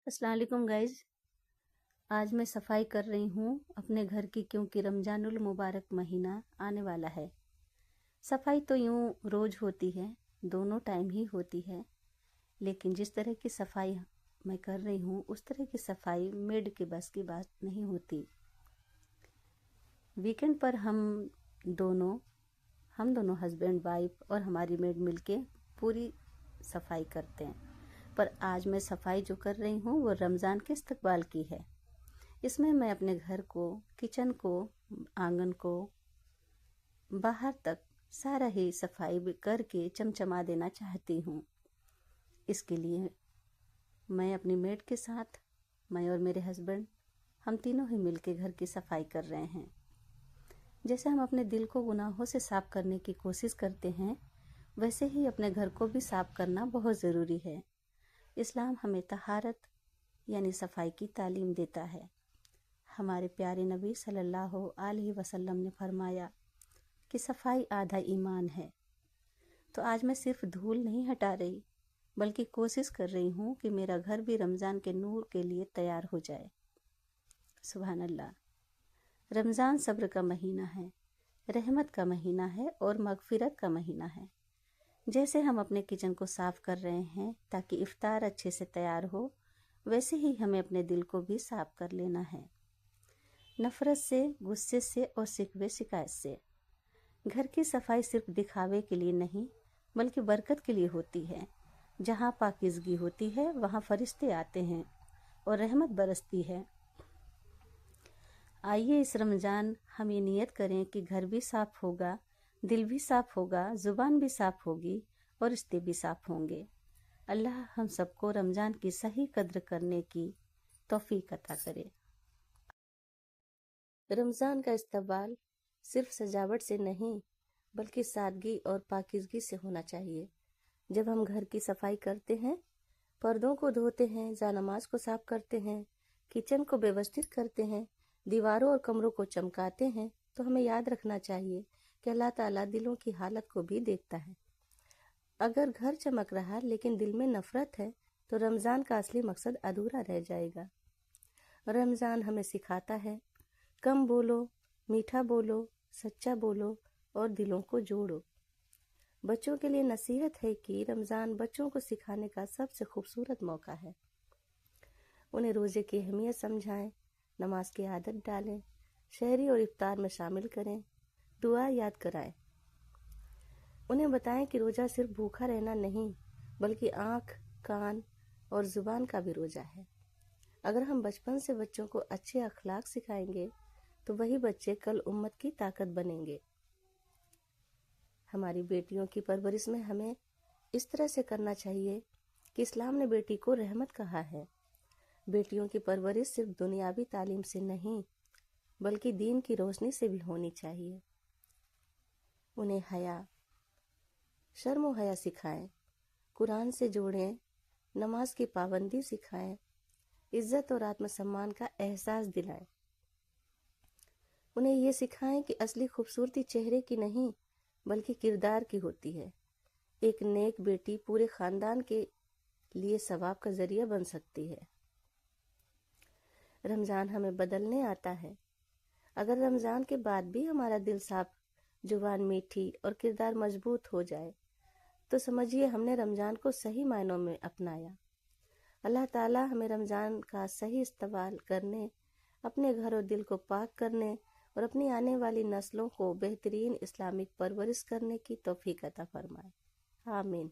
अस्सलाम वालेकुम गाइज। आज मैं सफाई कर रही हूँ अपने घर की, क्योंकि रमजानुल मुबारक महीना आने वाला है। सफाई तो यूँ रोज़ होती है, दोनों टाइम ही होती है, लेकिन जिस तरह की सफाई मैं कर रही हूँ उस तरह की सफाई मेड के बस की बात नहीं होती। वीकेंड पर हम दोनों हस्बैंड वाइफ और हमारी मेड मिलके पूरी सफाई करते हैं। पर आज मैं सफाई जो कर रही हूँ वो रमज़ान के इस्तकबाल की है। इसमें मैं अपने घर को, किचन को, आंगन को, बाहर तक सारा ही सफाई करके चमचमा देना चाहती हूँ। इसके लिए मैं अपनी मेड के साथ, मैं और मेरे हस्बैंड, हम तीनों ही मिलके घर की सफाई कर रहे हैं। जैसे हम अपने दिल को गुनाहों से साफ करने की कोशिश करते हैं, वैसे ही अपने घर को भी साफ करना बहुत ज़रूरी है। इस्लाम हमें तहारत यानी सफाई की तालीम देता है। हमारे प्यारे नबी सल्लल्लाहु अलैहि वसल्लम ने फरमाया कि सफाई आधा ईमान है। तो आज मैं सिर्फ धूल नहीं हटा रही, बल्कि कोशिश कर रही हूँ कि मेरा घर भी रमज़ान के नूर के लिए तैयार हो जाए। सुभान अल्लाह। रमज़ान सब्र का महीना है, रहमत का महीना है और मगफिरत का महीना है। जैसे हम अपने किचन को साफ कर रहे हैं ताकि इफ्तार अच्छे से तैयार हो, वैसे ही हमें अपने दिल को भी साफ कर लेना है, नफरत से, गुस्से से और शिकवे शिकायत से। घर की सफाई सिर्फ दिखावे के लिए नहीं, बल्कि बरकत के लिए होती है। जहाँ पाकीज़गी होती है वहाँ फरिश्ते आते हैं और रहमत बरसती है। आइए इस रमज़ान हम ये नियत करें कि घर भी साफ होगा, दिल भी साफ होगा, ज़ुबान भी साफ होगी और रिश्ते भी साफ होंगे। अल्लाह हम सबको रमज़ान की सही कद्र करने की तौफीक अता करे। रमज़ान का इस्तकबाल सिर्फ सजावट से नहीं, बल्कि सादगी और पाकीज़गी से होना चाहिए। जब हम घर की सफाई करते हैं, पर्दों को धोते हैं, जानमाज को साफ करते हैं, किचन को व्यवस्थित करते हैं, दीवारों और कमरों को चमकाते हैं, तो हमें याद रखना चाहिए कि अल्लाह ताला दिलों की हालत को भी देखता है। अगर घर चमक रहा लेकिन दिल में नफरत है, तो रमज़ान का असली मकसद अधूरा रह जाएगा। रमज़ान हमें सिखाता है, कम बोलो, मीठा बोलो, सच्चा बोलो और दिलों को जोड़ो। बच्चों के लिए नसीहत है कि रमज़ान बच्चों को सिखाने का सबसे खूबसूरत मौका है। उन्हें रोज़े की अहमियत समझाएं, नमाज की आदत डालें, शहरी और इफ्तार में शामिल करें, दुआ याद कराएं। उन्हें बताएं कि रोज़ा सिर्फ भूखा रहना नहीं, बल्कि आँख, कान और ज़ुबान का भी रोज़ा है। अगर हम बचपन से बच्चों को अच्छे अखलाक सिखाएंगे, तो वही बच्चे कल उम्मत की ताकत बनेंगे। हमारी बेटियों की परवरिश में हमें इस तरह से करना चाहिए कि इस्लाम ने बेटी को रहमत कहा है। बेटियों की परवरिश सिर्फ दुनियावी तालीम से नहीं, बल्कि दीन की रोशनी से भी होनी चाहिए। उन्हें हया, शर्म व हया सिखाएं, कुरान से जोड़ें, नमाज की पाबंदी सिखाएं, इज्जत और आत्मसम्मान का एहसास दिलाएं। उन्हें ये सिखाएं कि असली खूबसूरती चेहरे की नहीं, बल्कि किरदार की होती है। एक नेक बेटी पूरे खानदान के लिए सवाब का जरिया बन सकती है। रमज़ान हमें बदलने आता है। अगर रमज़ान के बाद भी हमारा दिल साफ, जुबान मीठी और किरदार मजबूत हो जाए, तो समझिए हमने रमज़ान को सही मायनों में अपनाया। अल्लाह ताला हमें रमज़ान का सही इस्तेमाल करने, अपने घर और दिल को पाक करने और अपनी आने वाली नस्लों को बेहतरीन इस्लामिक परवरिश करने की तौफीक अता फरमाए। आमीन।